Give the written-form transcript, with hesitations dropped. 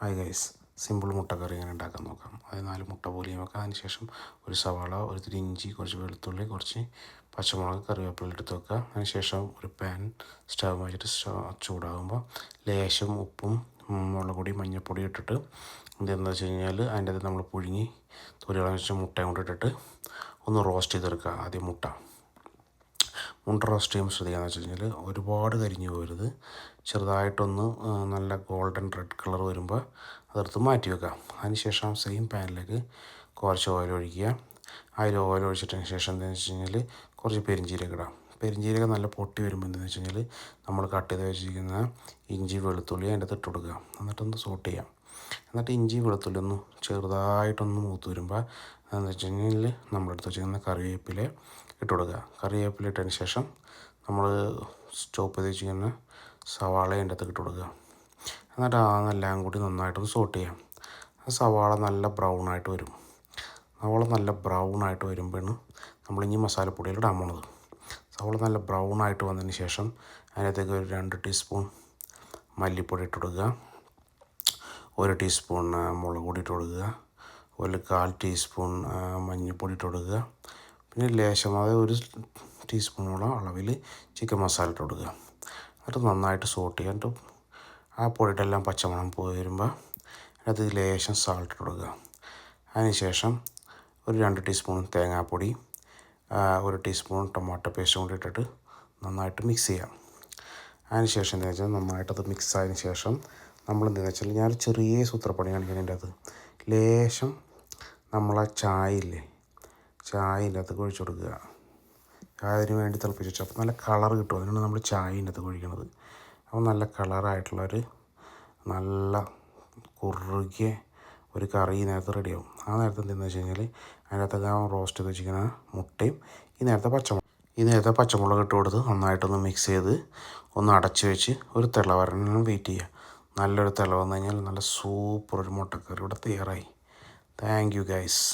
Hi guys, simple മുട്ടക്കറി എങ്ങനെ ഉണ്ടാക്കാൻ നോക്കാം. അത് 4 മുട്ട പോലെയും വെക്കാം. അതിനുശേഷം ഒരു സവാള, ഒരു ഇത്തിരി ഇഞ്ചി, കുറച്ച് വെളുത്തുള്ളി, കുറച്ച് പച്ചമുളക്, കറിവേപ്പില എടുത്ത് വെക്കുക. അതിനുശേഷം ഒരു പാൻ സ്റ്റവ് വെച്ചിട്ട് ചൂടാകുമ്പോൾ ലേശം ഉപ്പും മുളക് പൊടി, മഞ്ഞൾപ്പൊടി ഇട്ടിട്ട് ഇതെന്താ വെച്ച് കഴിഞ്ഞാൽ അതിൻ്റെ അത് നമ്മൾ പുഴുങ്ങി തൊലികളെ വെച്ച് മുട്ടയും കൊണ്ടിട്ടിട്ട് ഒന്ന് റോസ്റ്റ് ചെയ്തെടുക്കുക. ആദ്യം മുട്ട റോസ്റ്റ് ചെയ്യുമ്പോൾ ശ്രദ്ധിക്കാന്ന് വെച്ച് കഴിഞ്ഞാൽ ഒരുപാട് കരിഞ്ഞു പോകരുത്. ചെറുതായിട്ടൊന്ന് നല്ല ഗോൾഡൻ റെഡ് കളർ വരുമ്പോൾ അതെടുത്ത് മാറ്റി വെക്കാം. അതിനുശേഷം സെയിം പാനിലേക്ക് കുറച്ച് ഓയിൽ ഒഴിക്കുക. അതിൽ ഓയിൽ ഒഴിച്ചിട്ടതിന് ശേഷം എന്താണെന്ന് വെച്ച് കഴിഞ്ഞാൽ കുറച്ച് പെരിഞ്ചീരകം ഇടാം. പെരിഞ്ചീരകം നല്ല പൊട്ടി വരുമ്പോൾ എന്താണെന്ന് വെച്ച് കഴിഞ്ഞാൽ നമ്മൾ കട്ട് ചെയ്ത് വെച്ചിരിക്കുന്ന ഇഞ്ചി വെളുത്തുള്ളി അതിൻ്റെ അകത്ത് ഇട്ട് കൊടുക്കുക. എന്നിട്ടൊന്ന് സോട്ട് ചെയ്യാം. എന്നിട്ട് ഇഞ്ചി വെളുത്തുള്ളി ഒന്ന് ചെറുതായിട്ടൊന്ന് മൂത്ത് വരുമ്പോൾ എന്താണെന്ന് വെച്ച് കഴിഞ്ഞാൽ നമ്മളെടുത്ത് വെച്ചിരിക്കുന്ന കറിവേപ്പില ഇട്ട് കൊടുക്കുക. കറിവേപ്പില ഇട്ടതിന് ശേഷം നമ്മൾ ചോപ്പ് ചെയ്ത് വെച്ചിരിക്കുന്ന സവാള അതിൻ്റെ അകത്ത് ഇട്ട് കൊടുക്കുക. എന്നിട്ട് അതെല്ലാം കൂടി നന്നായിട്ടൊന്ന് സോട്ട് ചെയ്യാം. സവാള നല്ല ബ്രൗണായിട്ട് വരും. സവാള നല്ല ബ്രൗണായിട്ട് വരുമ്പോഴാണ് നമ്മളിനി മസാലപ്പൊടിയിൽ ഇടാൻ പോണത്. സവാള നല്ല ബ്രൗണായിട്ട് വന്നതിന് ശേഷം അതിനകത്തേക്ക് ഒരു 2 ടീസ്പൂൺ മല്ലിപ്പൊടി ഇട്ട് കൊടുക്കുക, 1 ടീസ്പൂൺ മുളക് പൊടി ഇട്ട് കൊടുക്കുക, 1/4 ടീസ്പൂൺ മഞ്ഞൾപ്പൊടി ഇട്ട് കൊടുക്കുക, പിന്നെ ലേശം അതായത് 1 ടീസ്പൂണോളം അളവിൽ ചിക്കൻ മസാല ഇട്ട് കൊടുക്കുക. എന്നിട്ട് നന്നായിട്ട് സോട്ട് ചെയ്യാൻ ആ പൊടിയുടെ എല്ലാം പച്ചമണം പോയി വരുമ്പോൾ അതിനകത്ത് ലേശം സാൾട്ട് ഇട്ട് കൊടുക്കുക. അതിനുശേഷം ഒരു 2 ടീസ്പൂൺ തേങ്ങാപ്പൊടി, 1 ടീസ്പൂൺ ടൊമാറ്റോ പേസ്റ്റ് കൂടി ഇട്ടിട്ട് നന്നായിട്ട് മിക്സ് ചെയ്യാം. അതിനുശേഷം എന്താ വെച്ചാൽ നന്നായിട്ടത് മിക്സ് ആയതിനു ശേഷം നമ്മൾ എന്താണെന്ന് വെച്ചാൽ ഞാൻ ചെറിയ സൂത്രപ്പണി കാണിക്കുന്നതിൻ്റെ അത് ലേശം നമ്മളെ ചായയില്ലേ, ചായൻ്റെ അകത്ത് ഒഴിച്ചു കൊടുക്കുക. അതിന് വേണ്ടി തിളപ്പിച്ച് വെച്ചു. അപ്പോൾ നല്ല കളർ കിട്ടും. അതിനാണ് നമ്മൾ ചായൻ്റെ അകത്ത് ഒഴിക്കുന്നത്. അപ്പോൾ നല്ല കളറായിട്ടുള്ളൊരു നല്ല കുറുകിയ ഒരു കറി ഈ നേരത്തെ റെഡിയാവും. ആ നേരത്തെ എന്താണെന്ന് വെച്ച് കഴിഞ്ഞാൽ അതിനകത്ത് റോസ്റ്റ് ചെയ്ത് വെച്ചിരിക്കുന്ന മുട്ടയും ഈ നേരത്തെ പച്ചമുളക് ഇട്ട് കൊടുത്ത് നന്നായിട്ടൊന്ന് മിക്സ് ചെയ്ത് ഒന്ന് അടച്ച് വെച്ച് ഒരു തിള വരണം വെയിറ്റ് ചെയ്യുക. നല്ലൊരു തിള വന്നു കഴിഞ്ഞാൽ നല്ല സൂപ്പർ ഒരു മുട്ടക്കറി ഇവിടെ തയ്യാറായി. Thank you guys.